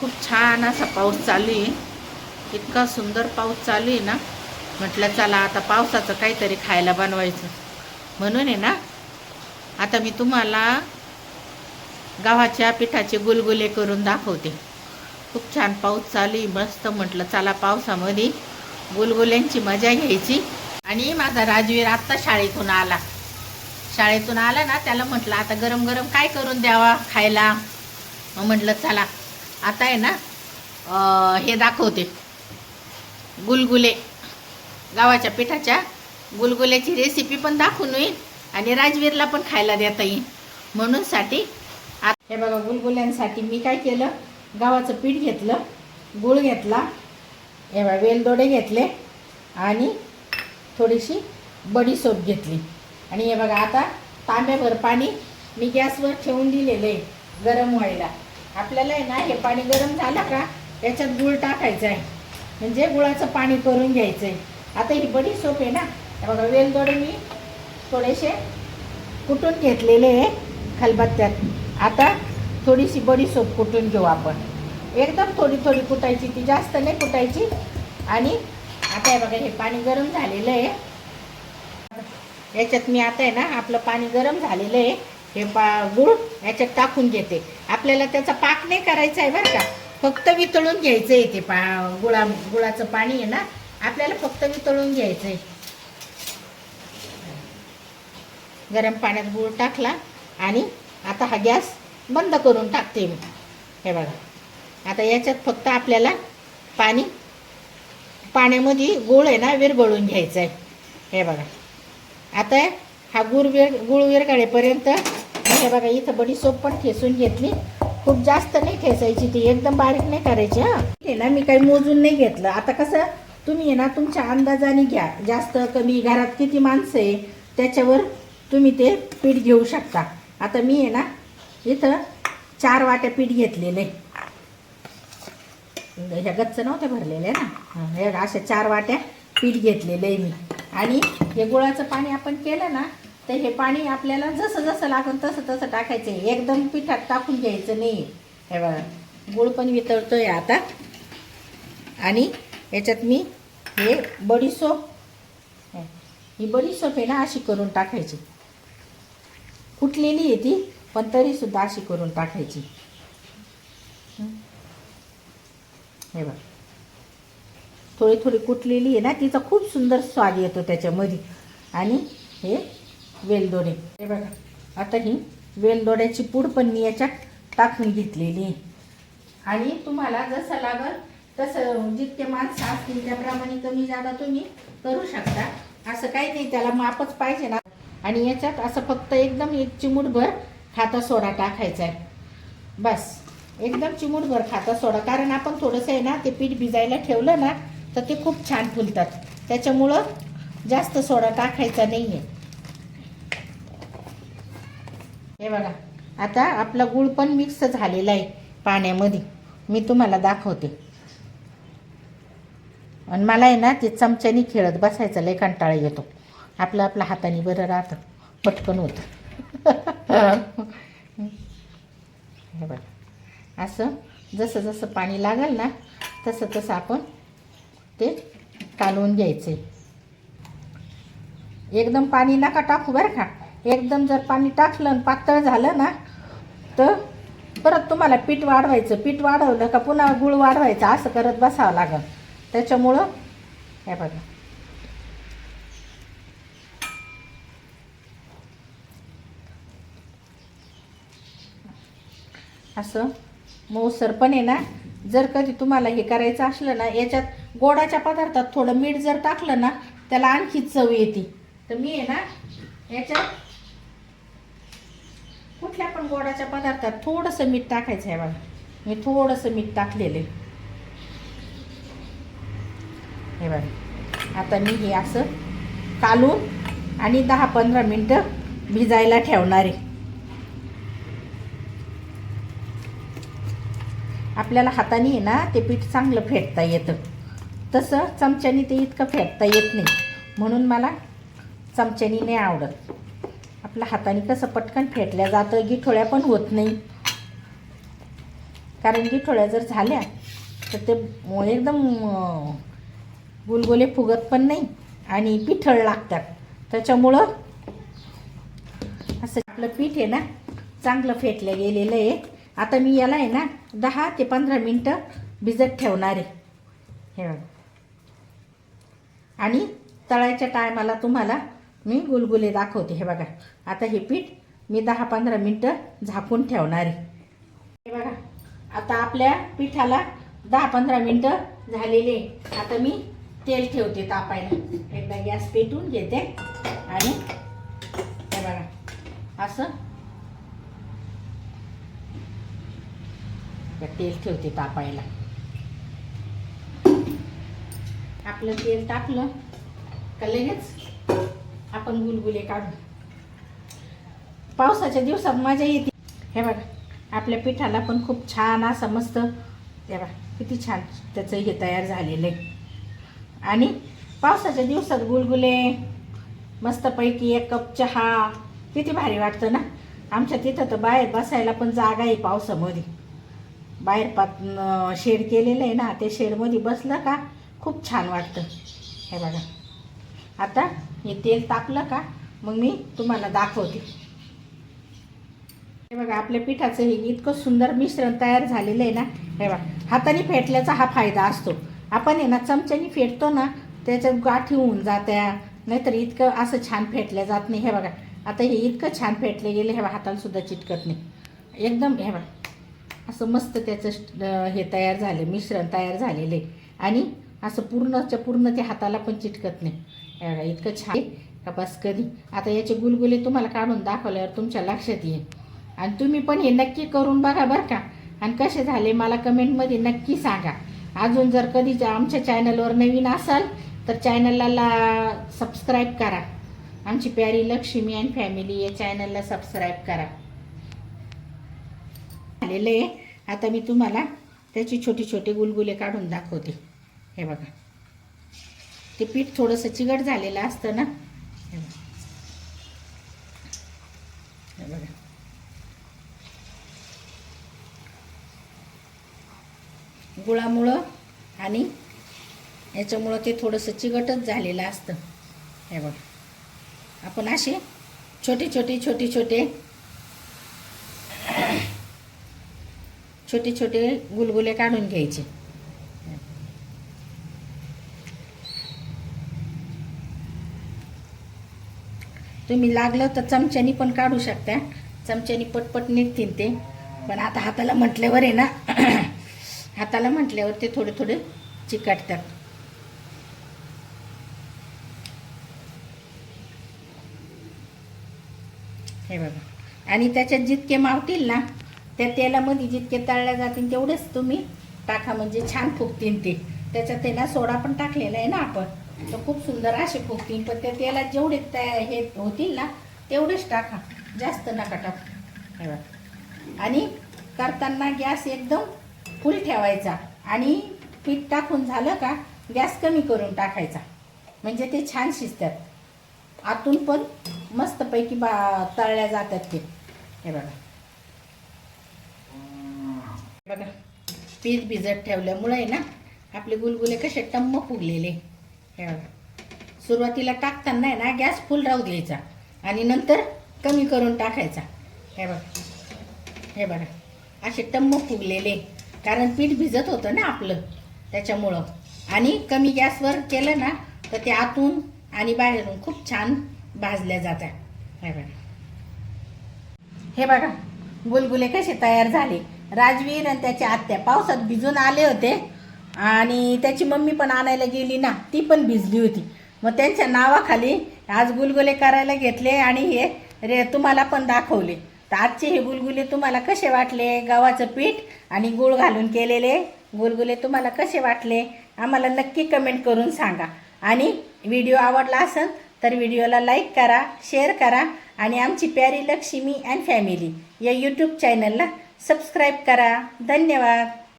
खूप छान असा पाऊस चालू आहे. इतका सुंदर पाऊस चालू आहे ना, म्हटलं चला आता पावसाचं काहीतरी खायला बनवायचं. म्हणून आहे ना, आता मी तुम्हाला गव्हाच्या पिठाचे गुलगुले करून दाखवते. खूप छान पाऊस चालू आहे, मस्त. म्हटलं चला पावसामध्ये गुलगुल्यांची मजा घ्यायची. आणि माझा राजवीर आत्ता शाळेतून आला ना, त्याला म्हटलं आता गरम गरम काय करून द्यावा खायला. मग म्हटलं चला आता आहे ना हे दाखवते, गुलगुले. गव्हाच्या पिठाच्या गुलगुल्याची रेसिपी पण दाखवून येईल आणि राजवीरला पण खायला देता येईल. म्हणून साठी हे बघा, गुलगुल्यांसाठी मी काय केलं, गव्हाचं पीठ घेतलं, गूळ घेतला, हे बघा वेलदोडे घेतले आणि थोडीशी बडीशेप घेतली. आणि हे बघा आता तांब्याभर पाणी मी गॅसवर ठेवून दिलेलं आहे गरम व्हायला. आपल्याला आहे ना हे पाणी गरम झालं का याच्यात गूळ टाकायचं आहे, म्हणजे गुळाचं पाणी करून घ्यायचं आहे. आता ही बडीशेप आहे ना, हे बघा वेलदोडे मी थोडेसे कुटून घेतलेले आहे खलबत्त्यात. आता थोडीशी बडीशेप कुटून घेऊ आपण, एकदम थोडी थोडी कुटायची, ती जास्त नाही कुटायची. आणि आता हे बघा हे पाणी गरम झालेलं आहे. याच्यात मी आता आहे ना, आपलं पाणी गरम झालेलं आहे, हे गूळ याच्यात टाकून घेते. आपल्याला त्याचा पाक नाही करायचा आहे बरं का, फक्त वितळून घ्यायचं आहे. ते गुळाचं पाणी आहे ना, आपल्याला फक्त वितळून घ्यायचं आहे. गरम पाण्यात गूळ टाकला आणि आता हा गॅस बंद करून टाकते मी. हे बघा आता याच्यात फक्त आपल्याला पाण्यामध्ये गूळ आहे ना विरघळून घ्यायचं आहे. हे बघा आता हा गूळ विरघळेपर्यंत हे बघा इथं बडीशेप पण ठेसून घेतली. खूप जास्त नाही ठेसायची, ती एकदम बारीक नाही करायची. हे ना मी काही मोजून नाही घेतलं. आता कसं तुम्ही आहे ना तुमच्या अंदाजाने घ्या, जास्त कमी, घरात किती माणसं आहे त्याच्यावर तुम्ही ते पीठ घेऊ शकता. आता मी आहे ना इथं 4 वाट्या पीठ घेतलेलं आहे. ह्या गच्च नव्हत्या भरलेल्या ना, हे अशा 4 वाट्या पीठ घेतलेलं आहे मी. आणि हे गुळाचं पाणी आपण केलं ना, तर हे पाणी आपल्याला जसं जसं लागेल तसं तसं टाकायचं आहे, एकदम पिठात टाकून घ्यायचं नाही. हे बघा गुळ पण वितळतोय आता. आणि याच्यात मी हे बडीशेप, ही बडीशेप आहे ना अशी करून टाकायची, कुटलेली आहे ती पण तरीसुद्धा अशी करून टाकायची. हे बघा थोडी थोडी कुटलेली आहे ना, तिचा खूप सुंदर स्वाद येतो त्याच्यामध्ये. आणि हे वेलदोडे, हे बघा आता ही वेलदोड्याची पूड पण मी याच्यात टाकून घेतलेली आहे. आणि तुम्हाला जसं लागल तसं, जितके माणसं असतील त्याप्रमाणे कमी जादा तुम्ही करू शकता. असं काही नाही, त्याला मापच पाहिजे ना. आणि याच्यात असं फक्त एकदम 1 चिमूटभर खाता सोडा टाकायचा आहे, बस. एकदम चिमूटभर खाता सोडा, कारण आपण थोडंसं आहे ना ते पीठ भिजायला ठेवलं ना तर ते खूप छान फुलतात, त्याच्यामुळं जास्त सोडा टाकायचा नाही आहे. हे बघा आता आपला गूळ पण मिक्स झालेला आहे पाण्यामध्ये, मी तुम्हाला दाखवते. आणि मला आहे ना ते चमच्याने खेळत बसायचं लय कंटाळा येतो. आपल्या हाताने बरं राहतं, पटकन होतं. हे बघा असं जसं जसं पाणी लागेल ना तसं तसं आपण ते कालवून घ्यायचे. एकदम पाणी नका टाकू बरं का. एकदम जर पाणी टाकलं आणि पातळ झालं ना तर परत तुम्हाला पीठ वाढवायचं, पीठ वाढवलं का पुन्हा गूळ वाढवायचं, असं करत बसावं लागेल. त्याच्यामुळं हे बघा असं मऊसर पण आहे ना. जर कधी तुम्हाला हे करायचं असलं ना, याच्यात गोडाच्या पदार्थात थोडं मीठ जर टाकलं ना त्याला आणखी चव येते. तर मी आहे ना याच्यात कुठल्या पण गोडाच्या पदार्थात थोडंसं मीठ टाकायचं आहे. बघा मी थोडंसं मीठ टाकलेलं आहे. हे बघा आता मी हे असं कालून आणि 10-15 मिनटं भिजायला ठेवणार आहे. आपल्याला हाताने आहे ना ते पीठ चांगलं फेटता येतं, तसं चमच्याने ते इतकं फेटता येत नाही, म्हणून मला चमच्याने नाही आवडत. आपल्या हाताने कसं पटकन फेटल्या जातं, गिठोळ्या पण होत नाही. कारण गिठोळ्या जर झाल्या तर ते एकदम गुलगुले फुगत पण नाही आणि पिठळ लागतात. त्याच्यामुळं असं आपलं पीठ आहे ना चांगलं फेटलं गेलेलं आहे. आता मी याला आहे ना 10 ते 15 मिनटं भिजत ठेवणार आहे. हे बघा, आणि तळायच्या टायमाला तुम्हाला मी गुलगुले दाखवते. हे बघा, आता हे पीठ मी 10-15 मिनटं झाकून ठेवणार आहे. हे बघा, आता आपल्या पिठाला 10-15 मिनटं झालेले. आता मी तेल ठेवते तापायला. एकदा गॅस पेटून घेते आणि हे बघा असं तेल ठेवते तापायला. आपलं तेल टाकलं का लगेच आपण गुलगुले काढू. पावसाच्या दिवसात मजा येते. हे बघा, आपल्या पिठाला पण खूप छान असं मस्त, हे बघा किती छान त्याचं हे तयार झालेलं आहे. आणि पावसाच्या दिवसात गुलगुले मस्तपैकी 1 कप चहा, किती भारी वाटतं ना. आमच्या तिथं तर बाहेर बसायला पण जागा आहे. पावसामध्ये बाहेर शेड केलेलं आहे ना, ते शेडमध्ये बसलं का खूप छान वाटतं. हे बघा, आता हे तेल तापलं का मग मी तुम्हाला दाखवते. हे बघा, आपल्या पिठाचं हे इतकं सुंदर मिश्रण तयार झालेलं आहे ना. हे बघा, हाताने फेटल्याचा हा फायदा असतो. आपण आहे ना चमच्याने फेटतो ना त्याच्यात गाठी होऊन जात्या, नाहीतर इतकं असं छान फेटल्या जात नाही. हे बघा, आता हे इतकं छान फेटले गेले. हे बघा, हाताला सुद्धा चिटकत नाही एकदम. हे बघा, असं मस्त त्याचं हे तयार झालं, मिश्रण तयार झालेलं आहे. आणि असं पूर्णच्या पूर्ण ते हाताला पण चिटकत नाही. हे बघा, इतकं छान का बस कधी. आता याचे गुलगुले तुम्हाला काढून दाखवल्यावर तुमच्या लक्षात येईल. आणि तुम्ही पण हे नक्की करून बघा बरं का. आणि कसे झाले मला कमेंटमध्ये नक्की सांगा. अजून जर कधी आमच्या चॅनलवर नवीन असाल तर चॅनलला सबस्क्राईब करा. आमची प्यारी लक्ष्मी अँड फॅमिली या चॅनलला सबस्क्राईब करा. झालेलं आहे. आता मी तुम्हाला त्याची छोटे छोटे गुलगुले काढून दाखवते. हे बघा, ते पीठ थोडंसं चिकट झालेलं असतं ना. हे बघा, गुळामुळं आणि याच्यामुळं ते थोडंसं चिकटच झालेलं असतं. हे बघा, आपण असे छोटे छोटे छोटे छोटे छोटे छोटे गुलगुले काढून घ्यायचे. तुम्ही लागलं तर चमच्यानी पण काढू शकता. चमच्यानी पटपट निघतील ते. पण आता हाताला म्हटल्यावर आहे ना हाताला म्हटल्यावर ते थोडे थोडे चिकटतात. हे बघा, आणि त्याच्यात जितके मावतील ना त्या तेलामध्ये जितके तळल्या जातील तेवढेच तुम्ही टाका, म्हणजे छान फुगतील ते. त्याच्यात ते ना सोडा पण टाकलेला आहे ना आपण, तर खूप सुंदर असे फुगतील. पण त्या तेलात जेवढे हे होतील ना तेवढेच टाका, जास्त नका टाकू. हे बघा, आणि करताना गॅस एकदम फुल ठेवायचा. आणि पीठ टाकून झालं का गॅस कमी करून टाकायचा, म्हणजे ते छान शिजतात. आतून पण मस्तपैकी तळल्या जातात ते. हे बघा, बघा पीठ भिजत ठेवल्यामुळे आहे ना आपले गुलगुले कसे टम्म फुगलेले. हे बघा, सुरुवातीला टाकताना आहे ना गॅस फुल राहू द्यायचा आणि नंतर कमी करून टाकायचा. हे बघा, हे बघा असे टम्म फुगलेले, कारण पीठ भिजत होतं ना आपलं त्याच्यामुळं. आणि कमी गॅसवर केलं ना तर ते आतून आणि बाहेरून खूप छान भाजल्या जातात. हे बघा, हे बघा गुलगुले कसे तयार झाले. राजवीर आणि त्याची आत्या पावसात भिजून आले होते आणि त्याची मम्मी पण आणायला गेली ना, ती पण भिजली होती. मग त्यांच्या नावाखाली आज गुलगुले करायला घेतले आणि हे तुम्हाला पण दाखवले. तर आजचे हे गुलगुले तुम्हाला कसे वाटले, गव्हाचं पीठ आणि गूळ घालून केलेले गुलगुले तुम्हाला कसे वाटले आम्हाला नक्की कमेंट करून सांगा. आणि व्हिडिओ आवडला असेल तर व्हिडिओला लाईक करा, शेअर करा आणि आमची प्यारी लक्ष्मी अँड फॅमिली या यूट्यूब चॅनलला सबस्क्राईब करा. धन्यवाद.